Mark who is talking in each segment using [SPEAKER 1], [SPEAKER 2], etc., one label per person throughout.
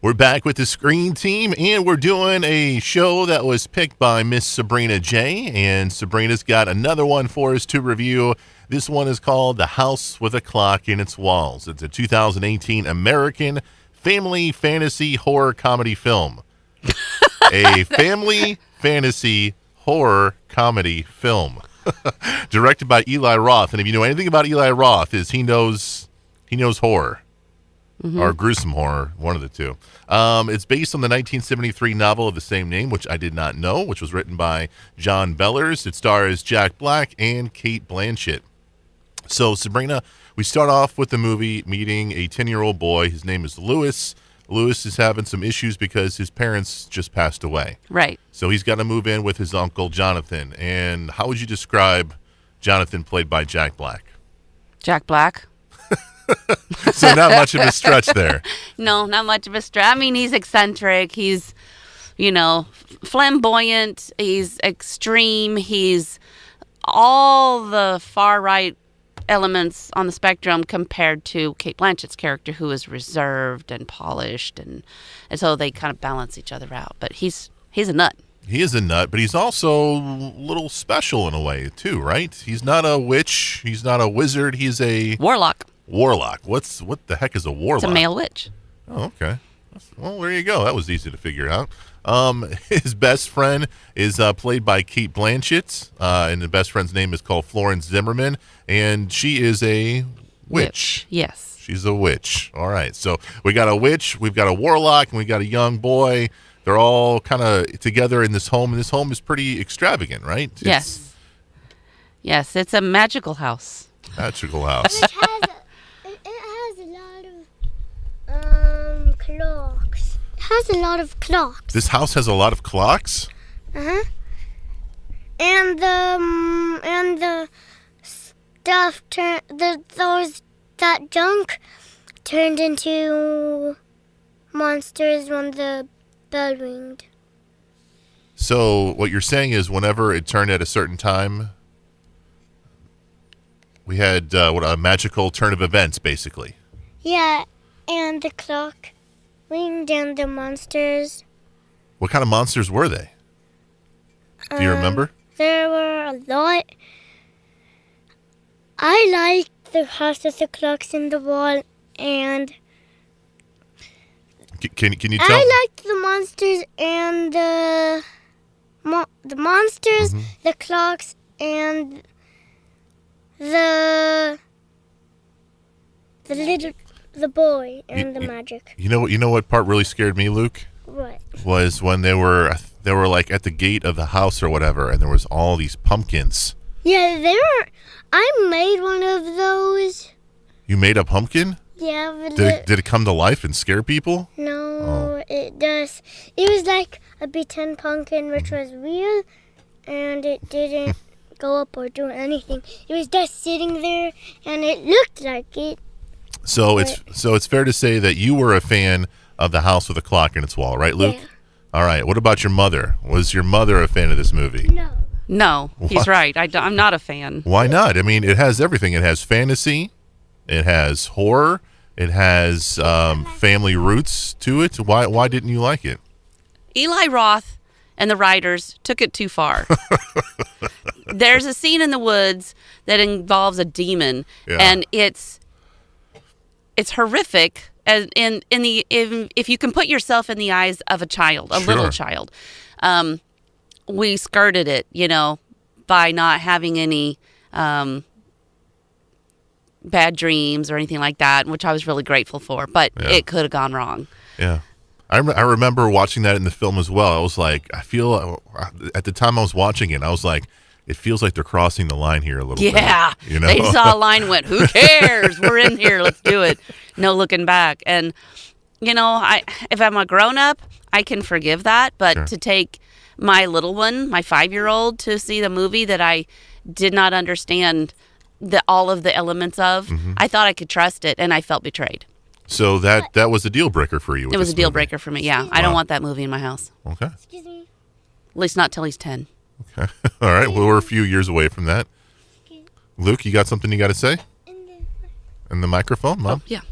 [SPEAKER 1] We're back with the Screen Team, and we're doing a show that was picked by Miss Sabrina J. And Sabrina's got another one for us to review. This one is called The House with a Clock in Its Walls. It's a 2018 American family fantasy horror comedy film. A family fantasy horror comedy film. Directed by Eli Roth. And if you know anything about Eli Roth, is he knows horror. Mm-hmm. Or gruesome horror, one of the two. It's based on the 1973 novel of the same name, which I did not know, which was written by John Bellers. It stars Jack Black and Cate Blanchett. So, Sabrina, we start off with the movie meeting a 10-year-old boy. His name is Lewis. Lewis is having some issues because his parents just passed away.
[SPEAKER 2] Right.
[SPEAKER 1] So he's got to move in with his uncle, Jonathan. And how would you describe Jonathan, played by Jack Black?
[SPEAKER 2] Jack Black.
[SPEAKER 1] So not much of a stretch there.
[SPEAKER 2] No, not much of a stretch. I mean, he's eccentric. He's, flamboyant. He's extreme. He's all the far right elements on the spectrum compared to Cate Blanchett's character, who is reserved and polished, and so they kind of balance each other out. But he's a nut.
[SPEAKER 1] He is a nut, but he's also a little special in a way too, right? He's not a witch. He's not a wizard. He's a
[SPEAKER 2] warlock.
[SPEAKER 1] Warlock. What the heck is a warlock?
[SPEAKER 2] It's a male witch.
[SPEAKER 1] Oh, okay. Well, there you go. That was easy to figure out. His best friend is played by Cate Blanchett, and the best friend's name is called Florence Zimmerman, and she is a witch.
[SPEAKER 2] Yes.
[SPEAKER 1] She's a witch. All right. So we got a witch, we've got a warlock, and we got a young boy. They're all kind of together in this home, and this home is pretty extravagant, right?
[SPEAKER 2] Yes. Yes, it's a magical house.
[SPEAKER 1] Magical house.
[SPEAKER 3] It has a lot of clocks. It has a lot of clocks.
[SPEAKER 1] This house has a lot of clocks?
[SPEAKER 3] Uh-huh. And the stuff that junk turned into monsters when the bell ringed.
[SPEAKER 1] So what you're saying is whenever it turned at a certain time, we had a magical turn of events, basically.
[SPEAKER 3] Yeah, and the clock ringed and the monsters.
[SPEAKER 1] What kind of monsters were they? Do you remember?
[SPEAKER 3] There were a lot. I liked the house with the clocks in the wall, and
[SPEAKER 1] can you tell?
[SPEAKER 3] I liked the monsters and the monsters, the clocks, and the boy and the magic.
[SPEAKER 1] You know what part really scared me, Luke?
[SPEAKER 3] What?
[SPEAKER 1] Was when they were like at the gate of the house or whatever, and there was all these pumpkins.
[SPEAKER 3] Yeah, I made one of those.
[SPEAKER 1] You made a pumpkin?
[SPEAKER 3] Yeah. But
[SPEAKER 1] did it come to life and scare people?
[SPEAKER 3] No, It does. It was like a pretend pumpkin, which was real, and it didn't go up or do anything. It was just sitting there, and it looked like it.
[SPEAKER 1] So it's fair to say that you were a fan of The House with a Clock in Its Wall, right, Luke?
[SPEAKER 3] Yeah.
[SPEAKER 1] All right. What about your mother? Was your mother a fan of this movie?
[SPEAKER 2] No, he's right. I'm not a fan.
[SPEAKER 1] Why not? I mean, it has everything. It has fantasy. It has horror. It has family roots to it. Why didn't you like it?
[SPEAKER 2] Eli Roth and the writers took it too far. There's a scene in the woods that involves a demon, and it's horrific. As if you can put yourself in the eyes of a child, a little child, we skirted it, by not having any bad dreams or anything like that, which I was really grateful for. But it could have gone wrong.
[SPEAKER 1] Yeah. I remember watching that in the film as well. I was like, at the time I was watching it, I was like, it feels like they're crossing the line here a little bit.
[SPEAKER 2] Yeah. They saw a line and went, who cares? We're in here. Let's do it. No looking back. And, if I'm a grown-up, I can forgive that. But to take my little one, my 5-year-old, to see the movie that I did not understand all of the elements of, I thought I could trust it, and I felt betrayed.
[SPEAKER 1] So that was a deal breaker for you?
[SPEAKER 2] It was a deal breaker for me, yeah. I don't want that movie in my house.
[SPEAKER 1] Okay.
[SPEAKER 3] Excuse me.
[SPEAKER 2] At least not till he's 10.
[SPEAKER 1] Okay. All right. Well, we're a few years away from that.
[SPEAKER 3] Okay.
[SPEAKER 1] Luke, you got something you got to say? In the microphone, Mom?
[SPEAKER 2] Oh, yeah.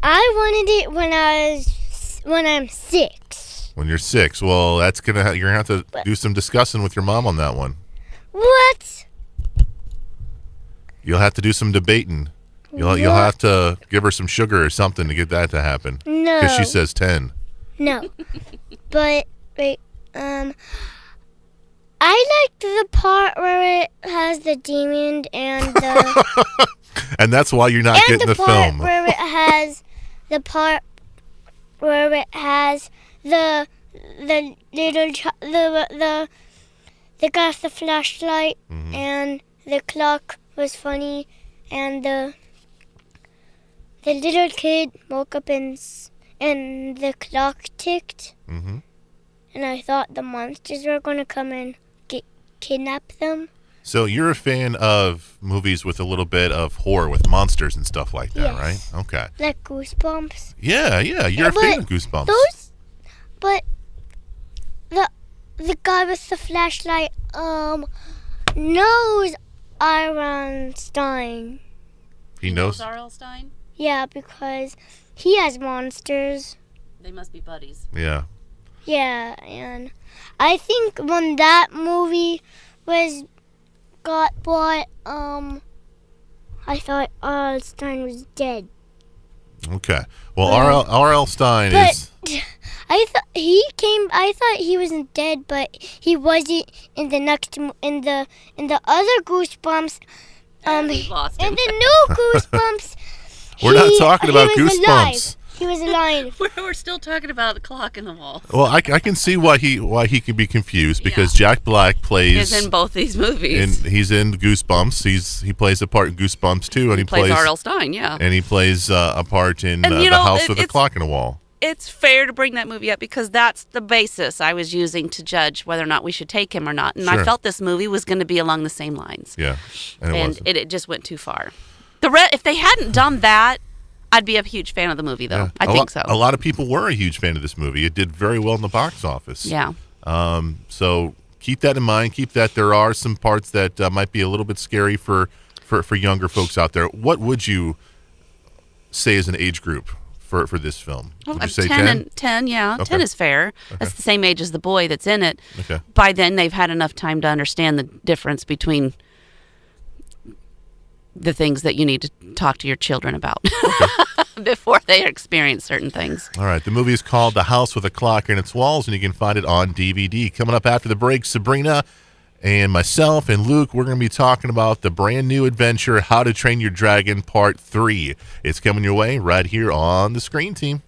[SPEAKER 3] I wanted it when I'm 6.
[SPEAKER 1] When you're 6. Well, that's you're gonna have to do some discussing with your mom on that one.
[SPEAKER 3] What?
[SPEAKER 1] You'll have to do some debating. You'll have to give her some sugar or something to get that to happen.
[SPEAKER 3] No.
[SPEAKER 1] Because she says 10.
[SPEAKER 3] No. But wait, I liked the part where it has the demon and the
[SPEAKER 1] And that's why you're not getting the film.
[SPEAKER 3] Where it has the part where it has the little they got the flashlight and the clock was funny and the little kid woke up and the clock ticked.
[SPEAKER 1] Mm-hmm.
[SPEAKER 3] And I thought the monsters were going to come and kidnap them.
[SPEAKER 1] So you're a fan of movies with a little bit of horror with monsters and stuff like that,
[SPEAKER 3] Yes.
[SPEAKER 1] right? Okay.
[SPEAKER 3] Like Goosebumps.
[SPEAKER 1] Yeah, you're a fan of Goosebumps.
[SPEAKER 3] But the guy with the flashlight knows Ironstein.
[SPEAKER 1] He knows.
[SPEAKER 2] R.L. Stein?
[SPEAKER 3] Yeah, because he has monsters.
[SPEAKER 2] They must be buddies.
[SPEAKER 1] Yeah.
[SPEAKER 3] Yeah, and I think when that movie got bought, I thought Ironstein was dead.
[SPEAKER 1] Okay. Well, R.L. Stein
[SPEAKER 3] But
[SPEAKER 1] is.
[SPEAKER 3] I thought he wasn't dead, but he wasn't in the other Goosebumps.
[SPEAKER 2] We've lost him.
[SPEAKER 3] In the new Goosebumps,
[SPEAKER 1] We're not talking about
[SPEAKER 3] he was
[SPEAKER 1] Goosebumps.
[SPEAKER 3] alive. He was alive.
[SPEAKER 2] We're still talking about the clock in the wall.
[SPEAKER 1] Well, I can see why he can be confused because Jack Black plays.
[SPEAKER 2] He's in both these movies.
[SPEAKER 1] He's in Goosebumps. He plays a part in Goosebumps too, and he plays
[SPEAKER 2] R.L. Stein, yeah.
[SPEAKER 1] And he plays a part in
[SPEAKER 2] And,
[SPEAKER 1] The House with a Clock in the Wall.
[SPEAKER 2] It's fair to bring that movie up because that's the basis I was using to judge whether or not we should take him or not. And
[SPEAKER 1] Sure.
[SPEAKER 2] I felt this movie was going to be along the same lines.
[SPEAKER 1] Yeah, and it wasn't.
[SPEAKER 2] It just went too far. If they hadn't done that, I'd be a huge fan of the movie, though.
[SPEAKER 1] Yeah.
[SPEAKER 2] I think so.
[SPEAKER 1] A lot of people were a huge fan of this movie. It did very well in the box office.
[SPEAKER 2] Yeah.
[SPEAKER 1] So keep that in mind. Keep that. There are some parts that might be a little bit scary for younger folks out there. What would you say as an age group for this film? Would you say 10?
[SPEAKER 2] 10, yeah.
[SPEAKER 1] Okay.
[SPEAKER 2] 10 is fair.
[SPEAKER 1] Okay.
[SPEAKER 2] That's the same age as the boy that's in it.
[SPEAKER 1] Okay.
[SPEAKER 2] By then, they've had enough time to understand the difference between the things that you need to talk to your children about before they experience certain things.
[SPEAKER 1] All right. The movie is called The House with a Clock in Its Walls, and you can find it on DVD. Coming up after the break, Sabrina and myself and Luke, we're going to be talking about the brand new adventure, How to Train Your Dragon Part 3. It's coming your way right here on the Screen Team.